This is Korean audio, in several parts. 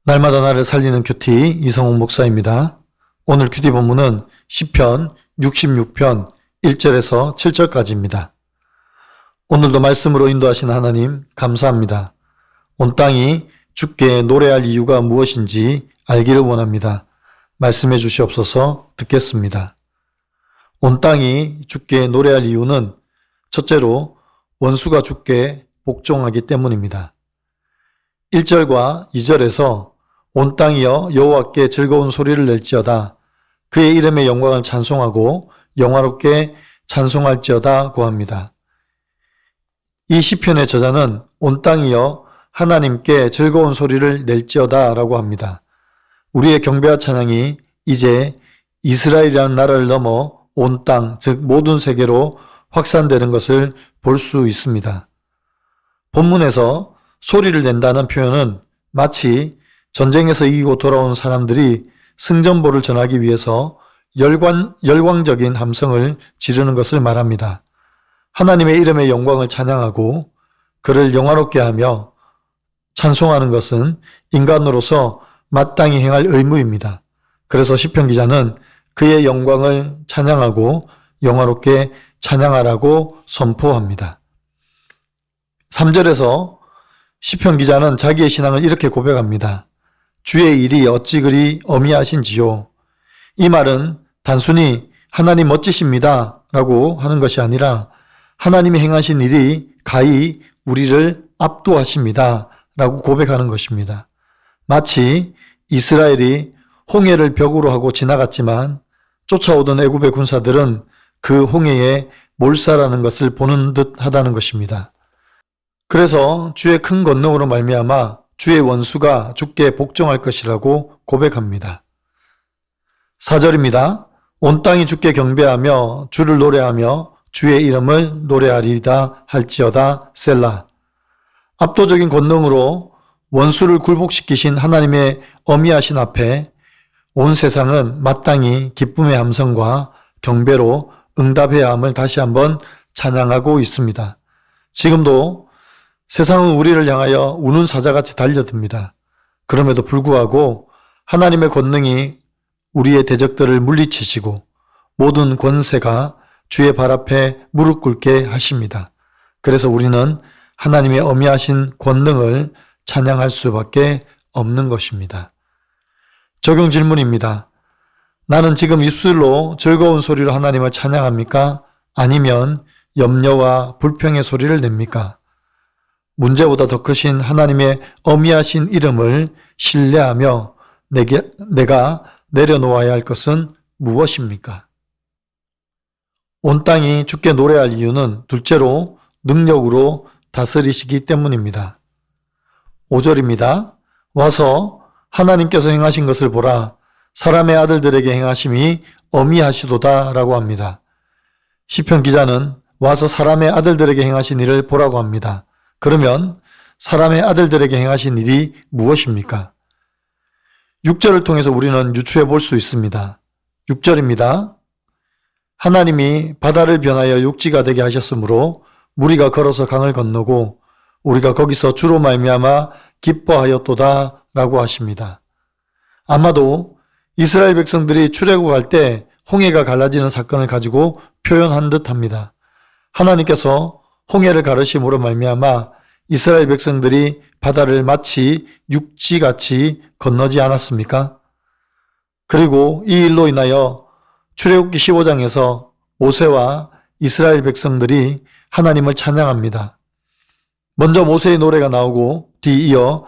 날마다 나를 살리는 큐티 이성훈 목사입니다. 오늘 큐티 본문은 시편 66편 1절에서 7절까지입니다. 오늘도 말씀으로 인도하신 하나님 감사합니다. 온 땅이 주께 노래할 이유가 무엇인지 알기를 원합니다. 말씀해 주시옵소서. 듣겠습니다. 온 땅이 주께 노래할 이유는 첫째로 원수가 주께 복종하기 때문입니다. 1절과 2절에서 온 땅이여 여호와께 즐거운 소리를 낼지어다. 그의 이름의 영광을 찬송하고 영화롭게 찬송할지어다 고합니다. 이 시편의 저자는 온 땅이여 하나님께 즐거운 소리를 낼지어다 라고 합니다. 우리의 경배와 찬양이 이제 이스라엘이라는 나라를 넘어 온 땅, 즉 모든 세계로 확산되는 것을 볼 수 있습니다. 본문에서 소리를 낸다는 표현은 마치 전쟁에서 이기고 돌아온 사람들이 승전보를 전하기 위해서 열광적인 함성을 지르는 것을 말합니다. 하나님의 이름의 영광을 찬양하고 그를 영화롭게 하며 찬송하는 것은 인간으로서 마땅히 행할 의무입니다. 그래서 시편 기자는 그의 영광을 찬양하고 영화롭게 찬양하라고 선포합니다. 3절에서 시편 기자는 자기의 신앙을 이렇게 고백합니다. 주의 일이 어찌 그리 어미하신지요. 이 말은 단순히 하나님 멋지십니다 라고 하는 것이 아니라 하나님이 행하신 일이 가히 우리를 압도하십니다 라고 고백하는 것입니다. 마치 이스라엘이 홍해를 벽으로 하고 지나갔지만 쫓아오던 애굽의 군사들은 그 홍해에 몰살하는 것을 보는 듯 하다는 것입니다. 그래서 주의 큰 권능으로 말미암아 주의 원수가 주께 복종할 것이라고 고백합니다. 4절입니다. 온 땅이 주께 경배하며 주를 노래하며 주의 이름을 노래하리이다 할지어다 셀라. 압도적인 권능으로 원수를 굴복시키신 하나님의 어미하신 앞에 온 세상은 마땅히 기쁨의 함성과 경배로 응답해야 함을 다시 한번 찬양하고 있습니다. 지금도 세상은 우리를 향하여 우는 사자같이 달려듭니다. 그럼에도 불구하고 하나님의 권능이 우리의 대적들을 물리치시고 모든 권세가 주의 발 앞에 무릎 꿇게 하십니다. 그래서 우리는 하나님의 어미하신 권능을 찬양할 수밖에 없는 것입니다. 적용 질문입니다. 나는 지금 입술로 즐거운 소리로 하나님을 찬양합니까? 아니면 염려와 불평의 소리를 냅니까? 문제보다 더 크신 하나님의 어미하신 이름을 신뢰하며 내가 내려놓아야 할 것은 무엇입니까? 온 땅이 주께 노래할 이유는 둘째로 능력으로 다스리시기 때문입니다. 5절입니다. 와서 하나님께서 행하신 것을 보라. 사람의 아들들에게 행하심이 어미하시도다 라고 합니다. 시편 기자는 와서 사람의 아들들에게 행하신 일을 보라고 합니다. 그러면 사람의 아들들에게 행하신 일이 무엇입니까? 6절을 통해서 우리는 유추해 볼 수 있습니다. 6절입니다. 하나님이 바다를 변하여 육지가 되게 하셨으므로 무리가 걸어서 강을 건너고 우리가 거기서 주로 말미암아 기뻐하였도다 라고 하십니다. 아마도 이스라엘 백성들이 출애굽할 때 홍해가 갈라지는 사건을 가지고 표현한 듯합니다. 하나님께서 홍해를 가르심으로 말미암아 이스라엘 백성들이 바다를 마치 육지같이 건너지 않았습니까? 그리고 이 일로 인하여 출애굽기 15장에서 모세와 이스라엘 백성들이 하나님을 찬양합니다. 먼저 모세의 노래가 나오고 뒤이어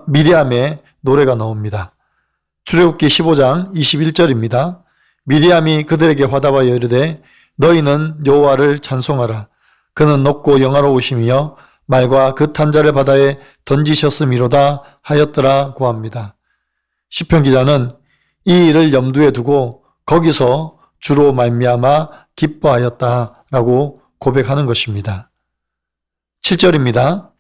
미리암의 노래가 나옵니다. 출애굽기 15장 21절입니다. 미리암이 그들에게 화답하여 이르되 너희는 여호와를 찬송하라. 그는 높고 영화로우시며 말과 그 탄자를 바다에 던지셨음이로다 하였더라고 합니다. 시편 기자는 이 일을 염두에 두고 거기서 주로 말미암아 기뻐하였다라고 고백하는 것입니다. 7절입니다.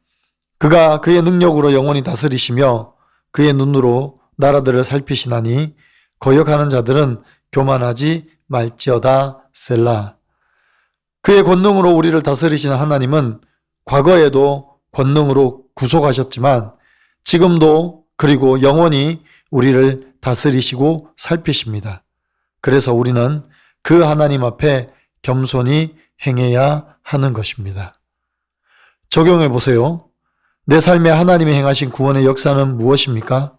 그가 그의 능력으로 영원히 다스리시며 그의 눈으로 나라들을 살피시나니 거역하는 자들은 교만하지 말지어다. 셀라. 그의 권능으로 우리를 다스리시는 하나님은 과거에도 권능으로 구속하셨지만 지금도 그리고 영원히 우리를 다스리시고 살피십니다. 그래서 우리는 그 하나님 앞에 겸손히 행해야 하는 것입니다. 적용해 보세요. 내 삶에 하나님이 행하신 구원의 역사는 무엇입니까?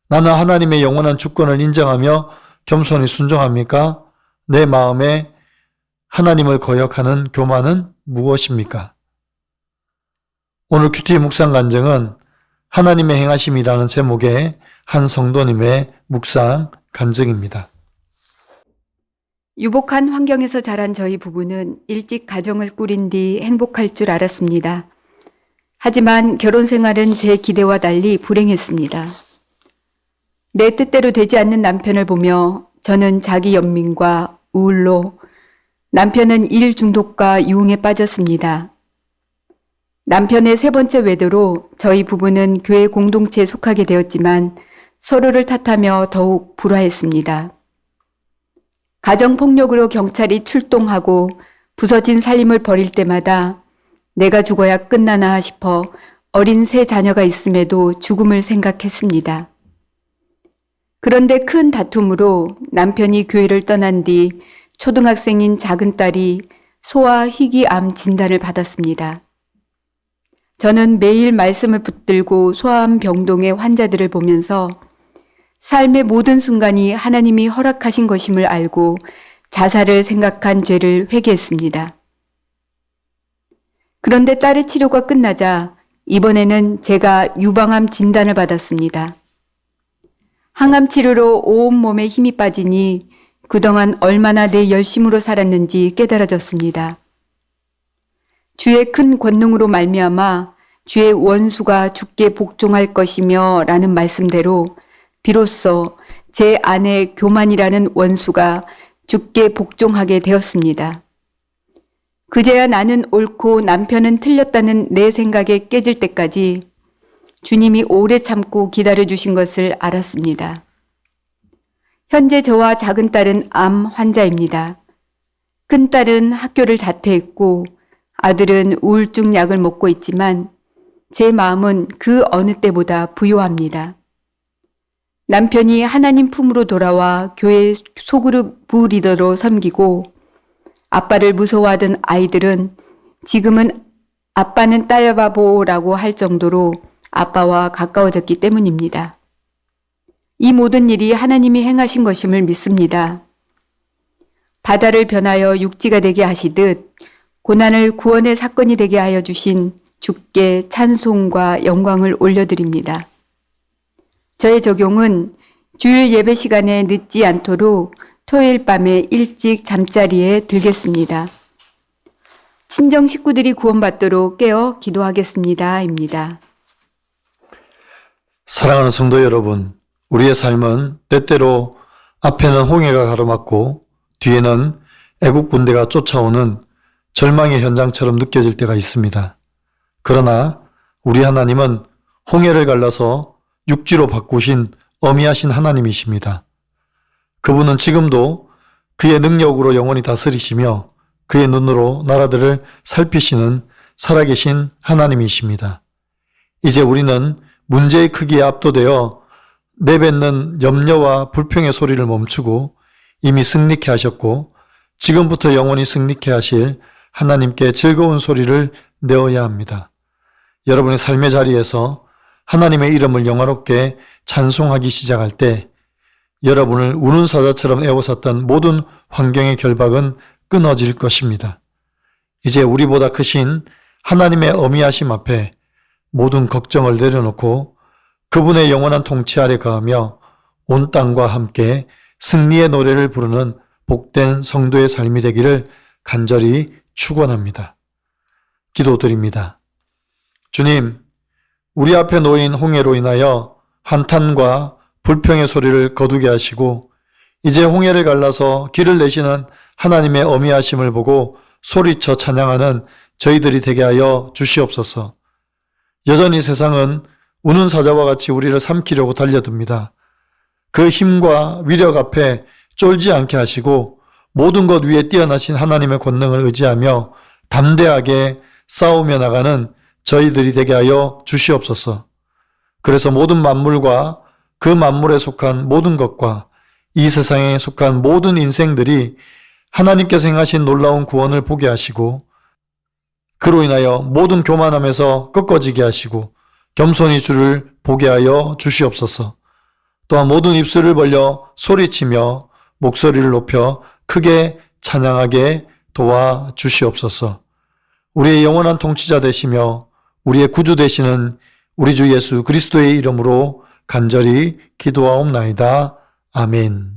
나는 하나님의 영원한 주권을 인정하며 겸손히 순종합니까? 내 마음에 하나님을 거역하는 교만은 무엇입니까? 오늘 큐티 묵상 간증은 하나님의 행하심이라는 제목의 한 성도님의 묵상 간증입니다. 유복한 환경에서 자란 저희 부부는 일찍 가정을 꾸린 뒤 행복할 줄 알았습니다. 하지만 결혼 생활은 제 기대와 달리 불행했습니다. 내 뜻대로 되지 않는 남편을 보며 저는 자기 연민과 우울로, 남편은 일 중독과 유흥에 빠졌습니다. 남편의 세 번째 외도로 저희 부부는 교회 공동체에 속하게 되었지만 서로를 탓하며 더욱 불화했습니다. 가정폭력으로 경찰이 출동하고 부서진 살림을 벌일 때마다 내가 죽어야 끝나나 싶어 어린 세 자녀가 있음에도 죽음을 생각했습니다. 그런데 큰 다툼으로 남편이 교회를 떠난 뒤 초등학생인 작은 딸이 소아 희귀암 진단을 받았습니다. 저는 매일 말씀을 붙들고 소아암 병동의 환자들을 보면서 삶의 모든 순간이 하나님이 허락하신 것임을 알고 자살을 생각한 죄를 회개했습니다. 그런데 딸의 치료가 끝나자 이번에는 제가 유방암 진단을 받았습니다. 항암 치료로 온몸에 힘이 빠지니 그동안 얼마나 내 열심으로 살았는지 깨달아졌습니다. 주의 큰 권능으로 말미암아 주의 원수가 주께 복종할 것이며 라는 말씀대로 비로소 제 안에 교만이라는 원수가 주께 복종하게 되었습니다. 그제야 나는 옳고 남편은 틀렸다는 내 생각에 깨질 때까지 주님이 오래 참고 기다려주신 것을 알았습니다. 현재 저와 작은 딸은 암 환자입니다. 큰 딸은 학교를 자퇴했고 아들은 우울증 약을 먹고 있지만 제 마음은 그 어느 때보다 부요합니다. 남편이 하나님 품으로 돌아와 교회 소그룹 부리더로 섬기고 아빠를 무서워하던 아이들은 지금은 아빠는 딸 바보라고 할 정도로 아빠와 가까워졌기 때문입니다. 이 모든 일이 하나님이 행하신 것임을 믿습니다. 바다를 변하여 육지가 되게 하시듯 고난을 구원의 사건이 되게 하여 주신 주께 찬송과 영광을 올려드립니다. 저의 적용은 주일 예배 시간에 늦지 않도록 토요일 밤에 일찍 잠자리에 들겠습니다. 친정 식구들이 구원받도록 깨어 기도하겠습니다. 입니다. 사랑하는 성도 여러분, 우리의 삶은 때때로 앞에는 홍해가 가로막고 뒤에는 애국 군대가 쫓아오는 절망의 현장처럼 느껴질 때가 있습니다. 그러나 우리 하나님은 홍해를 갈라서 육지로 바꾸신 어미하신 하나님이십니다. 그분은 지금도 그의 능력으로 영원히 다스리시며 그의 눈으로 나라들을 살피시는 살아계신 하나님이십니다. 이제 우리는 문제의 크기에 압도되어 내뱉는 염려와 불평의 소리를 멈추고 이미 승리케 하셨고 지금부터 영원히 승리케 하실 하나님께 즐거운 소리를 내어야 합니다. 여러분의 삶의 자리에서 하나님의 이름을 영화롭게 찬송하기 시작할 때 여러분을 우는 사자처럼 애워쌌던 모든 환경의 결박은 끊어질 것입니다. 이제 우리보다 크신 하나님의 어미하심 앞에 모든 걱정을 내려놓고 그분의 영원한 통치 아래 거하며 온 땅과 함께 승리의 노래를 부르는 복된 성도의 삶이 되기를 간절히 축원합니다. 기도드립니다. 주님, 우리 앞에 놓인 홍해로 인하여 한탄과 불평의 소리를 거두게 하시고 이제 홍해를 갈라서 길을 내시는 하나님의 어미하심을 보고 소리쳐 찬양하는 저희들이 되게 하여 주시옵소서. 여전히 세상은 우는 사자와 같이 우리를 삼키려고 달려듭니다. 그 힘과 위력 앞에 쫄지 않게 하시고 모든 것 위에 뛰어나신 하나님의 권능을 의지하며 담대하게 싸우며 나가는 저희들이 되게 하여 주시옵소서. 그래서 모든 만물과 그 만물에 속한 모든 것과 이 세상에 속한 모든 인생들이 하나님께서 행하신 놀라운 구원을 보게 하시고 그로 인하여 모든 교만함에서 꺾어지게 하시고 겸손히 주를 보게 하여 주시옵소서. 또한 모든 입술을 벌려 소리치며 목소리를 높여 크게 찬양하게 도와 주시옵소서. 우리의 영원한 통치자 되시며 우리의 구주 되시는 우리 주 예수 그리스도의 이름으로 간절히 기도하옵나이다. 아멘.